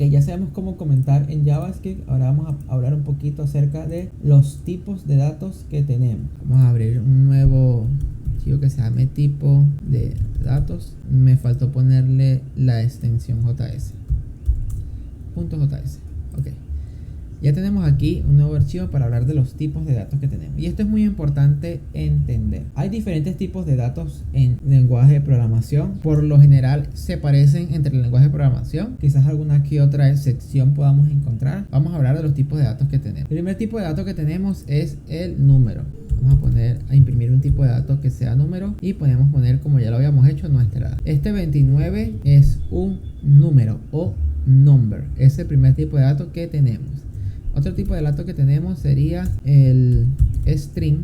Ok, ya sabemos cómo comentar en JavaScript. Ahora vamos a hablar un poquito acerca de los tipos de datos que tenemos. Vamos a abrir un nuevo archivo que se llame tipo de datos. Me faltó ponerle la extensión JS. .js. Ok. Ya tenemos aquí un nuevo archivo para hablar de los tipos de datos que tenemos. Y esto es muy importante entender. Hay diferentes tipos de datos en lenguaje de programación. Por lo general se parecen entre el lenguaje de programación. Quizás alguna que otra excepción podamos encontrar. Vamos a hablar de los tipos de datos que tenemos. El primer tipo de datos que tenemos es el número. Vamos a imprimir un tipo de datos que sea número y podemos poner, como ya lo habíamos hecho, nuestra edad. Este 29 es un número o number. Es el primer tipo de datos que tenemos. Otro tipo de dato que tenemos sería el string.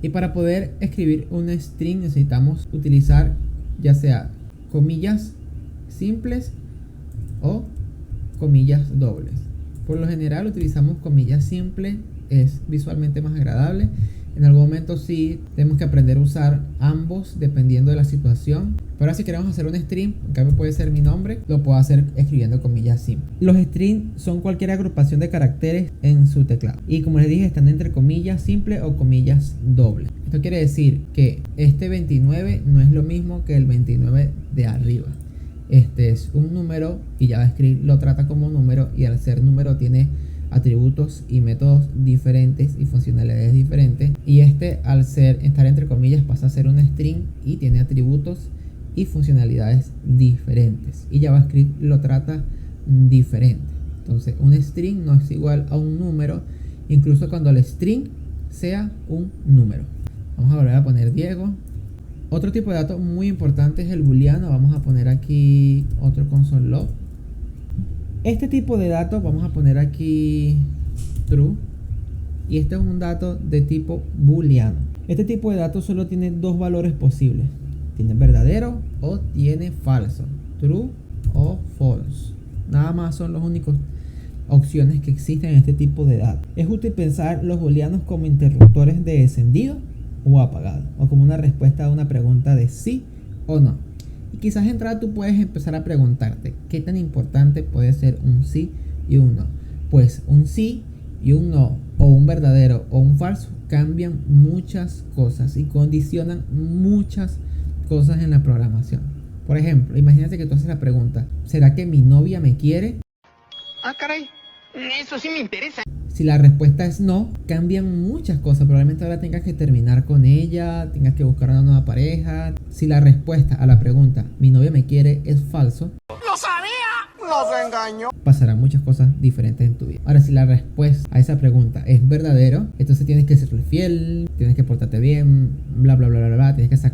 Y para poder escribir un string necesitamos utilizar ya sea comillas simples o comillas dobles. Por lo general utilizamos comillas simples, es visualmente más agradable. En algún momento sí tenemos que aprender a usar ambos dependiendo de la situación. Pero ahora si queremos hacer un string, en cambio puede ser mi nombre, lo puedo hacer escribiendo comillas simples. Los strings son cualquier agrupación de caracteres en su teclado. Y como les dije, están entre comillas simples o comillas dobles. Esto quiere decir que este 29 no es lo mismo que el 29 de arriba. Este es un número y JavaScript lo trata como número, y al ser número tiene atributos y métodos diferentes y funcionalidades diferentes, y este al estar entre comillas pasa a ser un string y tiene atributos y funcionalidades diferentes, y JavaScript lo trata diferente. Entonces un string no es igual a un número, incluso cuando el string sea un número. Vamos a volver a poner Diego. Otro tipo de dato muy importante es el booleano. Vamos a poner aquí otro console log. Este tipo de datos vamos a poner aquí true, y este es un dato de tipo booleano. Este tipo de datos solo tiene dos valores posibles: tiene verdadero o tiene falso, true o false. Nada más son las únicas opciones que existen en este tipo de datos. Es útil pensar los booleanos como interruptores de encendido o apagado, o como una respuesta a una pregunta de sí o no. Y quizás de entrada tú puedes empezar a preguntarte qué tan importante puede ser un sí y un no. Pues un sí y un no, o un verdadero o un falso, cambian muchas cosas y condicionan muchas cosas en la programación. Por ejemplo, imagínate que tú haces la pregunta: ¿será que mi novia me quiere? Ah, caray, eso sí me interesa. Si la respuesta es no, cambian muchas cosas. Probablemente ahora tengas que terminar con ella, tengas que buscar una nueva pareja. Si la respuesta a la pregunta "mi novia me quiere" es falso, ¡Lo sabía! ¡Nos engañó! pasarán muchas cosas diferentes en tu vida. Ahora, si la respuesta a esa pregunta es verdadero, entonces tienes que serle fiel, tienes que portarte bien, bla bla bla bla bla, tienes que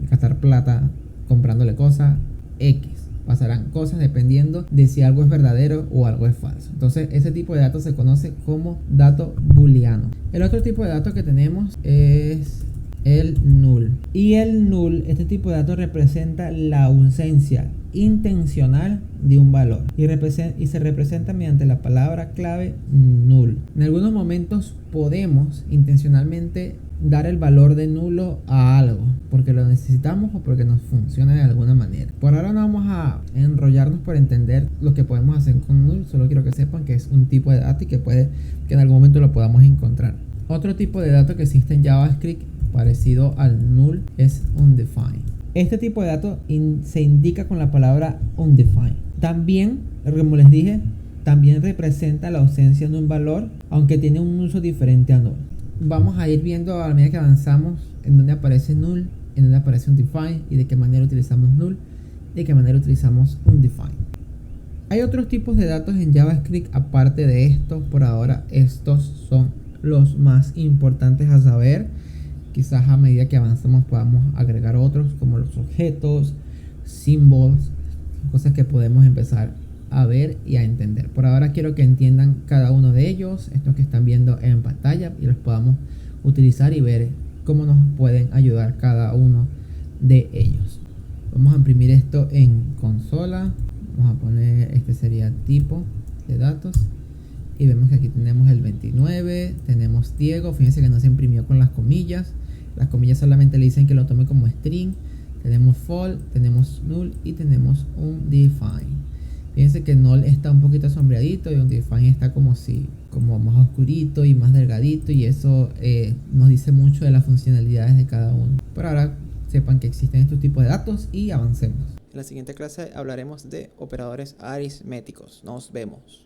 gastar plata comprándole cosas X. Pasarán cosas dependiendo de si algo es verdadero o algo es falso. Entonces ese tipo de datos se conoce como dato booleano. El otro tipo de dato que tenemos es el null. Y el null, este tipo de datos representa la ausencia intencional de un valor y se representa mediante la palabra clave null. En algunos momentos podemos intencionalmente dar el valor de nulo a algo porque lo necesitamos o porque nos funciona de alguna manera. Por ahora no vamos a enrollarnos por entender lo que podemos hacer con null, solo quiero que sepan que es un tipo de dato y que en algún momento lo podamos encontrar. Otro tipo de dato que existe en JavaScript parecido al null es undefined. Este tipo de dato se indica con la palabra undefined. También, como les dije, también representa la ausencia de un valor, aunque tiene un uso diferente a null. Vamos a ir viendo a medida que avanzamos en dónde aparece null, en dónde aparece undefined, y de qué manera utilizamos null, de qué manera utilizamos undefined. Hay otros tipos de datos en JavaScript aparte de estos. Por ahora estos son los más importantes a saber. Quizás a medida que avanzamos podamos agregar otros como los objetos, símbolos, cosas que podemos empezar a ver y a entender. Por ahora quiero que entiendan cada uno de ellos, estos que están viendo en pantalla, y los podamos utilizar y ver cómo nos pueden ayudar cada uno de ellos. Vamos a imprimir esto en consola. Vamos a poner, este sería tipo de datos, y vemos que aquí tenemos el 29, tenemos Diego. Fíjense que no se imprimió con las comillas solamente le dicen que lo tome como string. Tenemos fall, tenemos null y tenemos undefined. Fíjense que Null está un poquito sombreadito y Undefined está como más oscurito y más delgadito, y eso nos dice mucho de las funcionalidades de cada uno. Por ahora sepan que existen estos tipos de datos y avancemos. En la siguiente clase hablaremos de operadores aritméticos. Nos vemos.